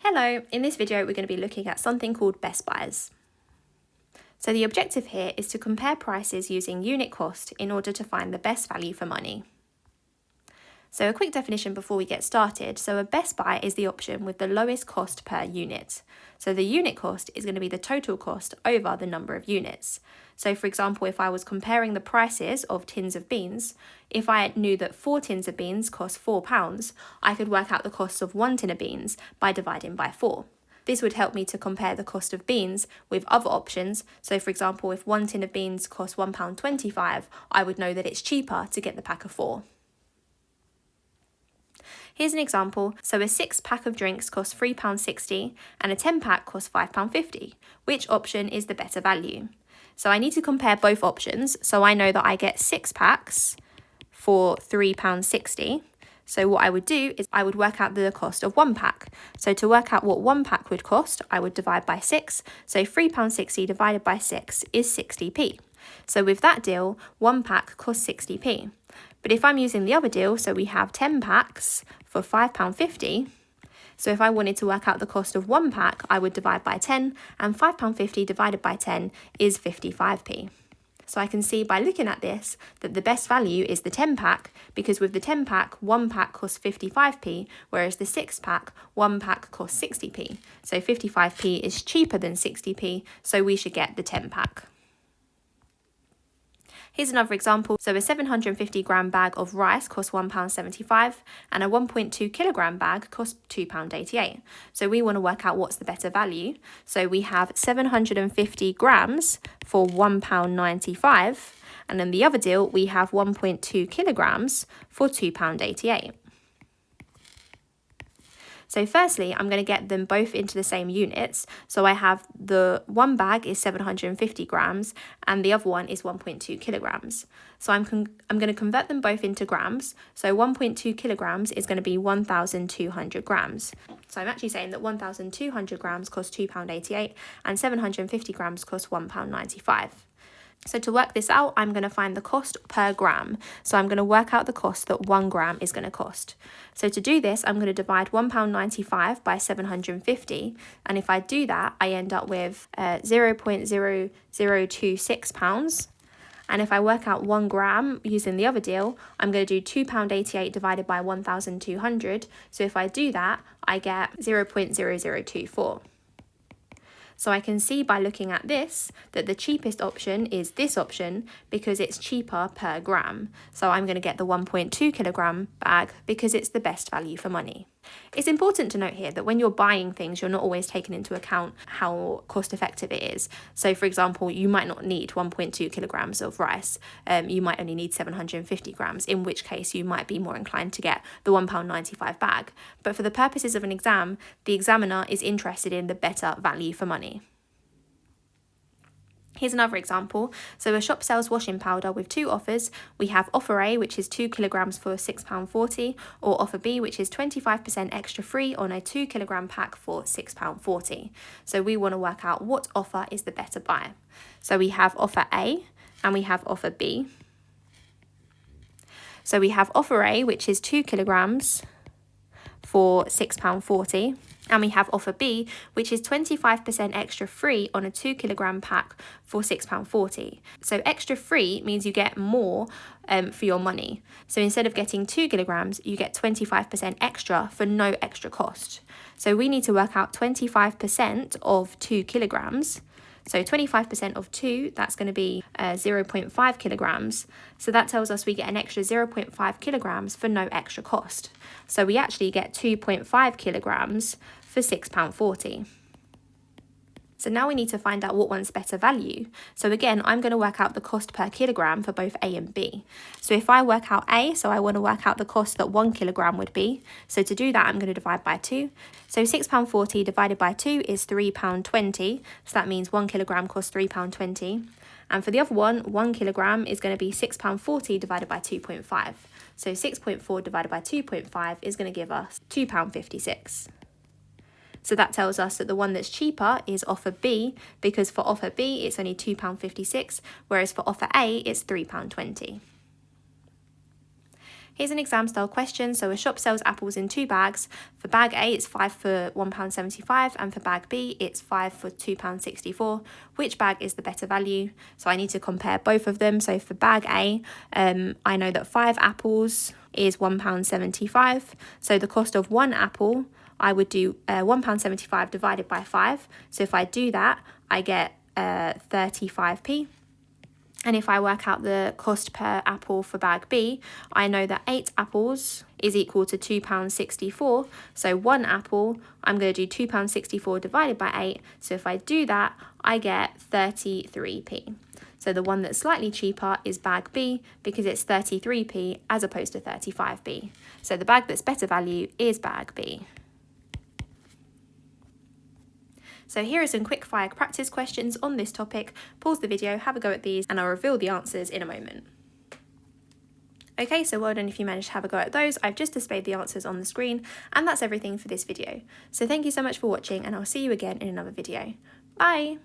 Hello, in this video we're going to be looking at something called best buys. So the objective here is to compare prices using unit cost in order to find the best value for money. So a quick definition before we get started. So a best buy is the option with the lowest cost per unit. So the unit cost is going to be the total cost over the number of units. So for example, if I was comparing the prices of tins of beans, if I knew that 4 tins of beans cost £4, I could work out the cost of 1 tin of beans by dividing by 4. This would help me to compare the cost of beans with other options. So for example, if 1 tin of beans costs £1.25, I would know that it's cheaper to get the pack of 4. Here's an example. So a 6-pack of drinks costs £3.60 and a 10-pack costs £5.50. Which option is the better value? So I need to compare both options. So I know that I get 6 packs for £3.60. So what I would do is I would work out the cost of 1 pack. So to work out what 1 pack would cost, I would divide by 6. So £3.60 divided by 6 is 60p. So with that deal, 1 pack costs 60p. But if I'm using the other deal, so we have 10 packs for £5.50. So if I wanted to work out the cost of 1 pack, I would divide by 10, and £5.50 divided by 10 is 55p. So I can see by looking at this that the best value is the 10 pack, because with the 10 pack, 1 pack costs 55p, whereas the 6 pack, 1 pack costs 60p. So 55p is cheaper than 60p, so we should get the 10 pack. Here's another example. So a 750 gram bag of rice costs £1.75 and a 1.2 kilogram bag costs £2.88. So we want to work out what's the better value. So we have 750 grams for £1.95, and in the other deal we have 1.2 kilograms for £2.88. So firstly, I'm going to get them both into the same units. So I have the one bag is 750 grams and the other one is 1.2 kilograms. So I'm going to convert them both into grams. So 1.2 kilograms is going to be 1,200 grams. So I'm actually saying that 1,200 grams costs £2.88 and 750 grams costs £1.95. So to work this out, I'm going to find the cost per gram. So I'm going to work out the cost that 1 gram is going to cost. So to do this, I'm going to divide £1.95 by 750. And if I do that, I end up with £0.0026. And if I work out 1 gram using the other deal, I'm going to do £2.88 divided by 1,200. So if I do that, I get 0.0024. So I can see by looking at this that the cheapest option is this option because it's cheaper per gram. So I'm going to get the 1.2 kilogram bag because it's the best value for money. It's important to note here that when you're buying things, you're not always taking into account how cost effective it is. So for example, you might not need 1.2 kilograms of rice. You might only need 750 grams, in which case you might be more inclined to get the £1.95 bag. But for the purposes of an exam, the examiner is interested in the better value for money. Here's another example. So a shop sells washing powder with 2 offers. We have offer A, which is 2 kilograms for £6.40, or offer B, which is 25% extra free on a 2 kilogram pack for £6.40. So we want to work out what offer is the better buy. So we have offer A and we have offer B. So we have offer A, which is 2 kilograms for £6.40. And we have offer B, which is 25% extra free on a 2 kilogram pack for £6.40. So extra free means you get more for your money. So instead of getting 2 kilograms, you get 25% extra for no extra cost. So we need to work out 25% of 2 kilograms. So 25% of 2, that's going to be 0.5 kilograms. So that tells us we get an extra 0.5 kilograms for no extra cost. So we actually get 2.5 kilograms for £6.40. So now we need to find out what one's better value. So again, I'm going to work out the cost per kilogram for both A and B. So if I work out A, so I want to work out the cost that 1 kilogram would be. So to do that, I'm going to divide by 2. So £6.40 divided by 2 is £3.20. So that means 1 kilogram costs £3.20. And for the other one, 1 kilogram is going to be £6.40 divided by 2.5. So 6.4 divided by 2.5 is going to give us £2.56. So that tells us that the one that's cheaper is offer B, because for offer B it's only £2.56, whereas for offer A it's £3.20. Here's an exam style question. So a shop sells apples in 2 bags. For bag A, it's 5 for £1.75, and for bag B, it's 5 for £2.64. Which bag is the better value? So I need to compare both of them. So for bag A, I know that 5 apples is £1.75. So the cost of 1 apple, I would do £1.75 divided by 5. So if I do that, I get 35p. And if I work out the cost per apple for bag B, I know that 8 apples is equal to £2.64. So 1 apple, I'm going to do £2.64 divided by 8. So if I do that, I get 33p. So the one that's slightly cheaper is bag B because it's 33p as opposed to 35p. So the bag that's better value is bag B. So here are some quick fire practice questions on this topic. Pause the video, have a go at these, and I'll reveal the answers in a moment. Okay, so well done if you managed to have a go at those. I've just displayed the answers on the screen, and that's everything for this video. So thank you so much for watching, and I'll see you again in another video. Bye!